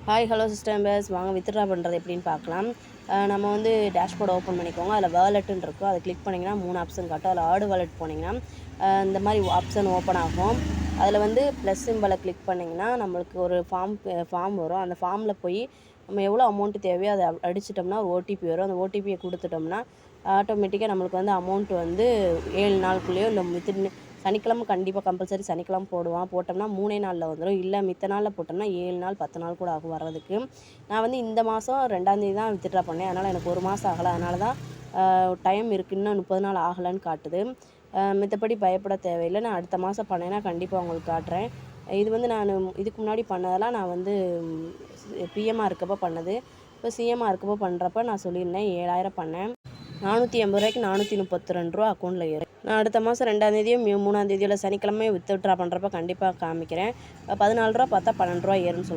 Hi hello sister members வாங்க withdraw பண்ணுறது எப்படின்னு பார்க்கலாம். நம்ம வந்து டேஷ்போர்ட் ஓப்பன் பண்ணிக்கோங்க. அதில் வாலெட்டுன்னு இருக்கும். அதை கிளிக் பண்ணிங்கன்னா 3 ஆப்ஷன் காட்டும். அதில் ஆடு வாலெட் போனீங்கன்னா இந்த மாதிரி ஆப்ஷன் ஓப்பன் ஆகும். அதில் வந்து ப்ளஸ் சிம்பலை கிளிக் பண்ணிங்கன்னா நம்மளுக்கு ஒரு ஃபார்ம் வரும். அந்த ஃபார்மில் போய் நம்ம எவ்வளோ அமௌண்ட்டு தேவையோ அதை அடிச்சிட்டோம்னா ஒரு ஓடிபி வரும். அந்த ஓடிபியை கொடுத்துட்டோம்னா ஆட்டோமேட்டிக்காக நம்மளுக்கு வந்து அமௌண்ட் வந்து 7 நாளுக்குள்ளேயோ இல்லை சனிக்கிழமை கண்டிப்பாக கம்பல்சரி சனிக்கிழமை போட்டோம்னா 3 நாளில் வந்துடும். இல்லை மித்த நாளில் போட்டோம்னா 7 நாள் 10 நாள் கூட ஆகும் வர்றதுக்கு. நான் வந்து இந்த மாதம் 2ஆம் தேதி தான் வித்ட்ரா பண்ணேன். அதனால் எனக்கு 1 மாதம் ஆகலை. அதனால தான் டைம் இருக்குது, இன்னும் 30 நாள் ஆகலைன்னு காட்டுது. மித்தபடி பயப்பட தேவையில்லை. நான் அடுத்த மாதம் பண்ணேன்னா கண்டிப்பாக உங்களுக்கு காட்டுறேன். இது வந்து நான் இதுக்கு முன்னாடி பண்ணதெல்லாம் நான் வந்து பிஎம்மாக இருக்கப்போ பண்ணது. இப்போ சிஎம்மாக இருக்கப்போ பண்ணுறப்ப நான் சொல்லியிருந்தேன் 7000 பண்ணேன். 480 ரூபாய்க்கு 432 ரூபா அக்கௌண்ட்டில் ஏறும். நான் அடுத்த மாதம் 2ஆம் தேதியோ 3ஆம் தேதியோட சனிக்கிழமை வித்ட்ரா பண்ணுறப்ப கண்டிப்பாக காமிக்கிறேன். 14 ரூபா பார்த்தா 12 ரூபா ஏறும்னு சொல்லுவேன்.